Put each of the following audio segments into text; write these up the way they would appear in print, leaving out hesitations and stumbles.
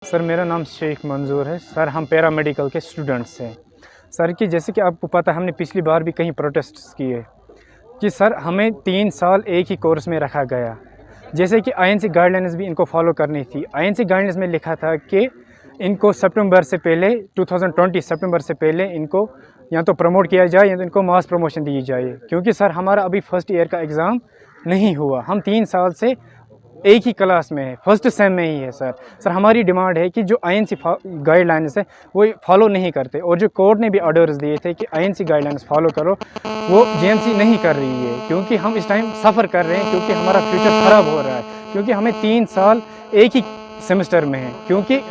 Sir मेरा नाम शेख मंजूर है। सर हम पैरा मेडिकल के स्टूडेंट्स हैं। सर कि जैसे कि आपको पता है हमने पिछली बार भी कहीं प्रोटेस्ट किए कि सर हमें 3 साल एक ही कोर्स में रखा गया। जैसे कि आईएनसी गाइडलाइंस भी इनको फॉलो करनी थी। आईएनसी गाइडलाइंस में लिखा था कि इनको सितंबर से पहले 2020 सितंबर से पहले इनको या तो प्रमोट किया जाए या तो इनको मास प्रमोशन दी जाए, क्योंकि सर हमारा अभी फर्स्ट ईयर का एग्ज़ाम नहीं हुआ। हम 3 साल से एक ही क्लास में है, फर्स्ट सेम में ही है। सर हमारी डिमांड है कि जो आईएनसी गाइडलाइंस है वो फॉलो नहीं करते, और जो कोर्ट ने भी ऑर्डर्स दिए थे कि आईएनसी गाइडलाइंस फॉलो करो, वो जेएमसी नहीं कर रही है। क्योंकि हम इस टाइम सफ़र कर रहे हैं, क्योंकि हमारा फ्यूचर ख़राब हो रहा है, क्योंकि हमें 3 साल एक ही सेमेस्टर में है। क्योंकि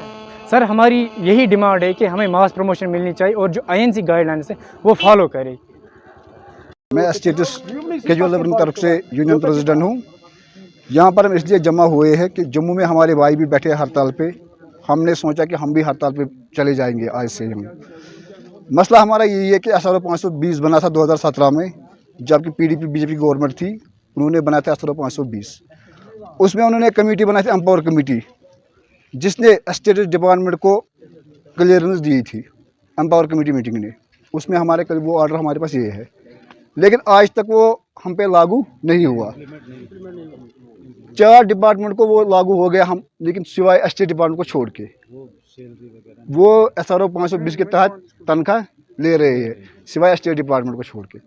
सर हमारी यही डिमांड है कि हमें मास प्रमोशन मिलनी चाहिए और जो आईएनसी गाइडलाइंस है वो फॉलो करे। मैं स्टेटस कैजुअल लेबर की तरफ से यूनियन प्रेसिडेंट हूँ। यहाँ पर हम इसलिए जमा हुए हैं कि जम्मू में हमारे भाई भी बैठे हड़ताल पे। हमने सोचा कि हम भी हड़ताल पे चले जाएंगे आज से। हम मसला हमारा यही है कि SRO 520 बना था 2017 में, जबकि PDP बीजेपी गवर्नमेंट थी, उन्होंने बनाया था SRO 520। उसमें उन्होंने कमेटी बनाई थी, एम्पावर कमेटी, जिसने स्टेट डिपार्टमेंट को क्लियरेंस दी थी एम्पावर कमेटी मीटिंग ने। उसमें हमारे करीब वो ऑर्डर हमारे पास ये है, लेकिन आज तक वो हम पे लागू नहीं हुआ। 4 डिपार्टमेंट को वो लागू हो गया, हम लेकिन सिवाय स्टेट डिपार्टमेंट को छोड़ के वो SRO 520 के तहत तनख्वाह ले रहे हैं, सिवाय स्टेट डिपार्टमेंट को छोड़ के।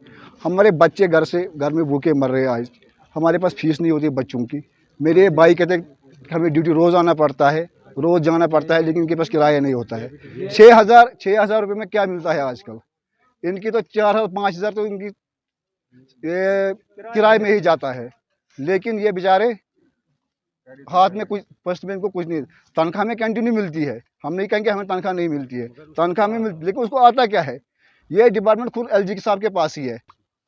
हमारे बच्चे घर में भूखे मर रहे हैं। आज हमारे पास फीस नहीं होती बच्चों की। मेरे भाई कहते कि हमें ड्यूटी रोज़ आना पड़ता है, रोज़ जाना पड़ता है, लेकिन इनके पास किराया नहीं होता है। 6,000 रुपये में क्या मिलता है आजकल? इनकी तो 4,000-5,000 तो इनकी किराए में ही जाता है। लेकिन ये बेचारे हाथ में कुछ फर्स्ट में इनको कुछ नहीं, तनख्वाह में कंटिन्यू मिलती है। हम नहीं कहेंगे हमें तनख्वाह नहीं मिलती है, तनख्वाह में मिलती, लेकिन उसको आता क्या है? ये डिपार्टमेंट खुद LG साहब के पास ही है।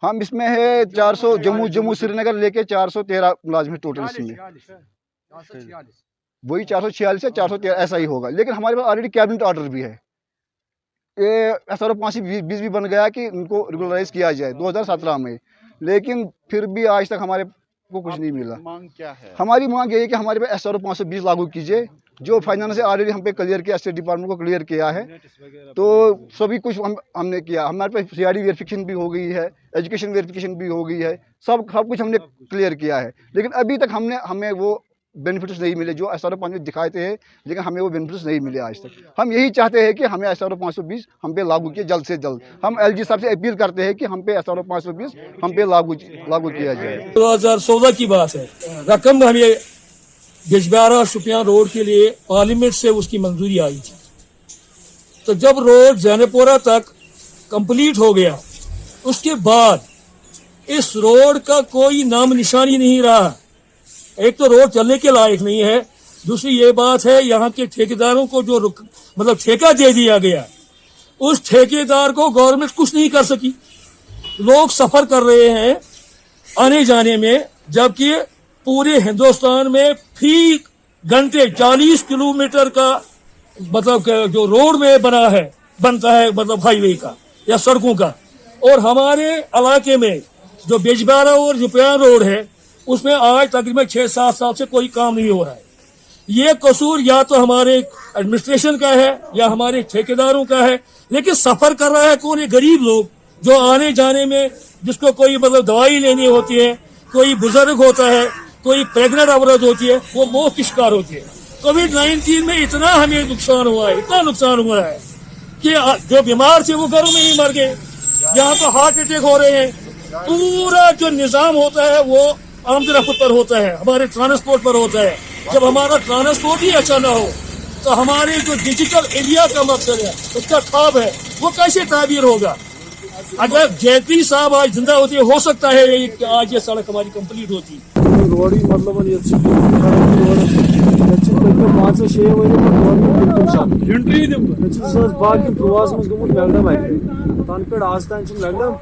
हम इसमें है 400 जम्मू श्रीनगर लेके 413 मुलाजिम टोटल इसमें, वही 446 या 413 ऐसा ही होगा। लेकिन हमारे पास ऑलरेडी कैबिनेट ऑर्डर भी है। ये SRO 520 भी बन गया कि उनको रेगुलराइज किया जाए 2017 में, लेकिन फिर भी आज तक हमारे को कुछ नहीं मिला। मांग क्या है? हमारी मांग यही है कि हमारे पास SRO 520 लागू कीजिए, जो फाइनेंस से ऑलरेडी हम पे क्लियर किया, स्टेट डिपार्टमेंट को क्लियर किया है, तो सभी कुछ हमने किया। हमारे पास CID वेरिफिकेशन भी हो गई है, एजुकेशन वेरिफिकेशन भी हो गई है, सब कुछ हमने क्लियर किया है। लेकिन अभी तक हमें वो बेनिफिट्स नहीं मिले जो SRO 520 दिखाए थे, लेकिन हमें वो बेनिफिट्स नहीं मिले आज तक। हम यही चाहते हैं कि हमें SRO 520 हम पे लागू किया जल्द से जल्द। हम LG साहब से अपील करते हैं कि हम पे SRO 520 हम पे लागू किया जाए। 2016 की बात है। रकम हमें बिजबिहारा शुपियां रोड के लिए पार्लियामेंट से उसकी मंजूरी आई थी। तो जब रोड जैनपुरा तक कंप्लीट हो गया, उसके बाद इस रोड का कोई नाम निशानी नहीं रहा। एक तो रोड चलने के लायक नहीं है, दूसरी ये बात है यहाँ के ठेकेदारों को जो ठेका दे दिया गया, उस ठेकेदार को गवर्नमेंट कुछ नहीं कर सकी। लोग सफर कर रहे हैं आने जाने में, जबकि पूरे हिंदुस्तान में फी घंटे 40 किलोमीटर का जो रोड में बनता है हाईवे का या सड़कों का, और हमारे इलाके में जो बिजबिहारा और शुपियां रोड है उसमें आज तकरीबन 6-7 साल से कोई काम नहीं हो रहा है। ये कसूर या तो हमारे एडमिनिस्ट्रेशन का है या हमारे ठेकेदारों का है। लेकिन सफर कर रहा है कौन? ये गरीब लोग जो आने जाने में, जिसको कोई दवाई लेनी होती है, कोई बुजुर्ग होता है, कोई प्रेग्नेंट औरत होती है, वो मौत की शिकार होती है। कोविड-19 में इतना हमें नुकसान हुआ है, इतना नुकसान हुआ है कि जो बीमार थे वो घरों में ही मर गए। यहाँ तो हार्ट अटैक हो रहे हैं। पूरा जो निजाम होता है वो आमदरफ्त पर होता है, हमारे ट्रांसपोर्ट पर होता है। जब हमारा ट्रांसपोर्ट ही अच्छा ना हो तो हमारे जो डिजिटल इंडिया का मकसद है, उसका ख्वाब है, वो कैसे ताबीर होगा? अगर जयती साहब आज जिंदा होती, हो सकता है कि आज ये सड़क हमारी कंप्लीट होती। रोड मतलब 5-6 वर बाकी प्रवास मज गुमुत मैगडम तन पे आज तान मैगडम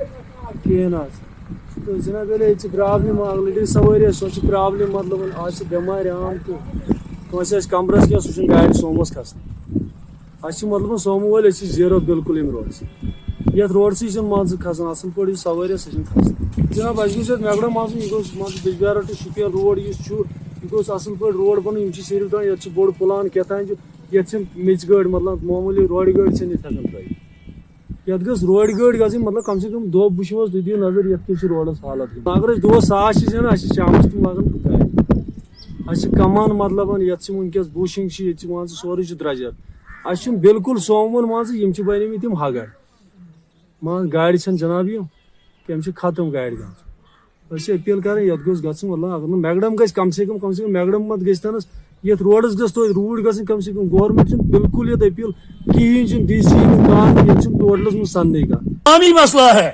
कहें आज तो जनाब प्रॉब्लम ऑलरेडी सवारी सो प्रॉब्लम मतलब आज बेमार आम तो कंस कमरस क्या सह गाड़ी सोमोस खसन मतलब सोमो वाले 0 बिल्कुल रोड ये रोड से मज खसान असल पे सवारी सह खसान जनाब अस मैगडम आज यह बिजबिहारा टू शुपियां रोड यह असल पे रोड बन सिर्फ ये बोड़ पुलान क्या ये मिच गाड़ मतलब मामूली रोड गाड़ से हकान त्रित ये गस रोड गाड़ ग मतलब कम से कम दो बुश तुम दिव नजर ये रोडस हालत अगर दो 100 दिन शाम तुम लगान गाड़ कमान मतलब ये वनकस बुशिंग मान सोरे द्रजर अस बिल्कुल सोमवन मान बने तम हगड़ मान गाड़ जनाब यम खत्म गाड़ गई अपील कर ये गोस मतलब अगर मैगडम गम से कम मैगडम मत गनस ये रोडस गस तो रूट गम से कम गवर्नमेंट बिल्कुल ये अपील कहें DC टोटलस में सन्ने का अवामी मसला है,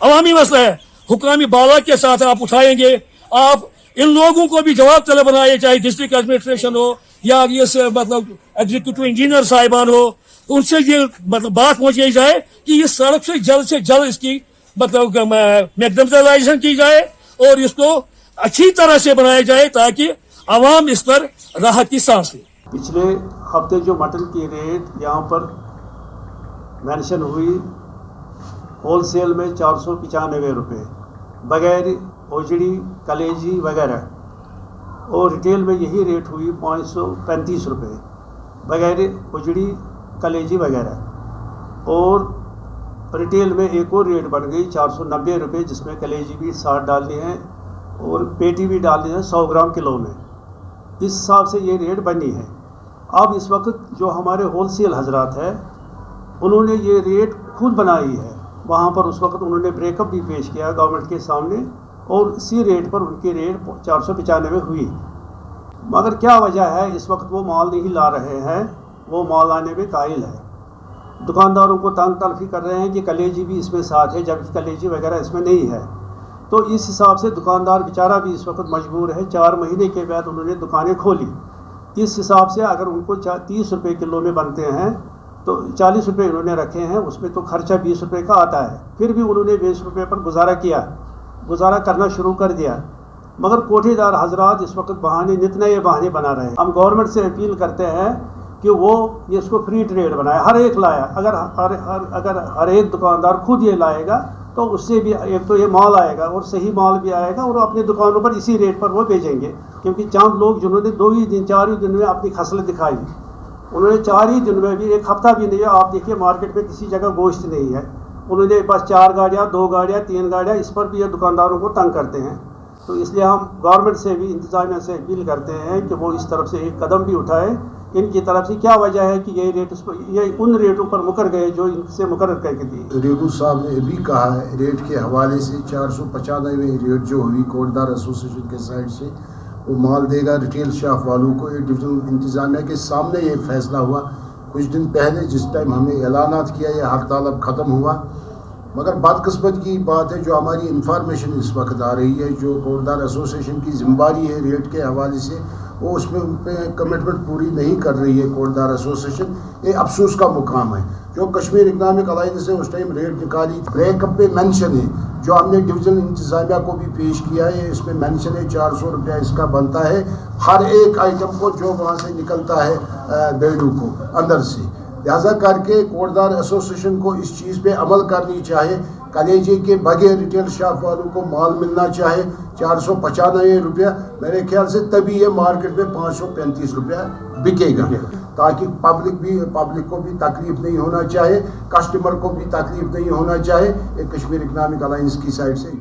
अवामी मसला है, हुकामी बाला के साथ आप उठाएंगे। आप इन लोगों को भी जवाब तलब बनाए, चाहे डिस्ट्रिक्ट एडमिनिस्ट्रेशन हो या ये मतलब एग्जीक्यूटिव इंजीनियर साहिबान हो, तो उनसे ये मतलब बात पहुंचाई जाए कि इस सड़क से जल्द इसकी मतलब मैग्नेटाइजेशन की जाए और इसको अच्छी तरह से बनाया जाए ताकि आवाम इस पर राहत की सांस ले। पिछले हफ्ते जो मटन की रेट यहाँ पर मेंशन हुई होलसेल में 495 रुपये बगैर ओजड़ी कलेजी वगैरह, और रिटेल में यही रेट हुई 535 रुपये बगैर ओजड़ी कलेजी वगैरह, और रिटेल में एक और रेट बन गई 490 रुपये जिसमें कलेजी भी 60 डालनी है और पेटी भी डालनी है 100 ग्राम किलो में। इस हिसाब से ये रेट बनी है। अब इस वक्त जो हमारे होलसेल हजरात है उन्होंने ये रेट खुद बनाई है, वहाँ पर उस वक्त उन्होंने ब्रेकअप भी पेश किया गवर्नमेंट के सामने और इसी रेट पर उनकी रेट 495 हुई। मगर क्या वजह है इस वक्त वो माल नहीं ला रहे हैं, वो माल लाने में कायल है। दुकानदारों को तंग तलफी कर रहे हैं कि कलेजी भी इसमें साथ है जबकि कलेजी वगैरह इसमें नहीं है। तो इस हिसाब से दुकानदार बेचारा भी इस वक्त मजबूर है। 4 महीने के बाद उन्होंने दुकानें खोली। इस हिसाब से अगर उनको 30 रुपये किलो में बनते हैं तो 40 रुपये उन्होंने रखे हैं, उसमें तो खर्चा 20 रुपये का आता है। फिर भी उन्होंने 20 रुपये पर गुजारा करना शुरू कर दिया। मगर कोठीदार हजरात इस वक्त बहाने नित नए बहाने बना रहे हैं। हम गवर्नमेंट से अपील करते हैं कि वो इसको फ्री ट्रेड बनाए, हर एक लाया। अगर हर एक दुकानदार खुद ये लाएगा तो उससे भी एक तो ये माल आएगा और सही माल भी आएगा और अपनी दुकानों पर इसी रेट पर वो बेचेंगे। क्योंकि चंद लोग जिन्होंने 2 ही दिन 4 ही दिन में अपनी खसलें दिखाई, उन्होंने 4 ही दिन में भी, एक हफ्ता भी नहीं है, आप देखिए मार्केट में किसी जगह गोश्त नहीं है, उन्होंने बस 4 गाड़ियाँ 2 गाड़ियाँ 3 गाड़ियाँ, इस पर भी ये दुकानदारों को तंग करते हैं। तो इसलिए हम गवर्नमेंट से भी इंतजामिया से अपील करते हैं कि वो इस तरफ से एक कदम भी उठाए। इनकी तरफ से क्या वजह है कि ये रेट ये उन रेटों पर मुकर गए जो इनसे मुकर्रर करके दिए। रेगू साहब ने भी कहा है रेट के हवाले से 495 रेट जो हुई कोटदार एसोसिएशन के साइड से वो माल देगा रिटेल शॉप वालों को। ये डिविजनल इंतजामिया के सामने ये फैसला हुआ कुछ दिन पहले, जिस टाइम हमने ऐलानात किया ये हड़ताल अब ख़त्म हुआ। मगर बदकिस्मत की बात है जो हमारी इंफॉर्मेशन इस वक्त आ रही है, जो कोटदार एसोसिएशन की जिम्मेदारी है रेट के हवाले से वो उसमें उन पर कमिटमेंट पूरी नहीं कर रही है कोटदार एसोसिएशन। ये अफसोस का मुकाम है। जो कश्मीर इकनॉमिक अलायंस से उस टाइम रेट निकाली, ब्रेकअप पे मेंशन है जो हमने डिविजनल इंतजामिया को भी पेश किया है, इसमें मेंशन है 400 रुपया इसका बनता है हर एक आइटम को जो वहाँ से निकलता है बेडू को अंदर से। लिहाजा करके कोटदार एसोसिएशन को इस चीज़ पे अमल करनी चाहिए। कलेजे के बगैर रिटेल शॉप वालों को माल मिलना चाहिए 495 रुपया, मेरे ख्याल से तभी ये मार्केट में 535 रुपया बिकेगा, ताकि पब्लिक को भी तकलीफ नहीं होना चाहिए, कस्टमर को भी तकलीफ नहीं होना चाहिए। एक कश्मीर इकनॉमिक अलायंस की साइड से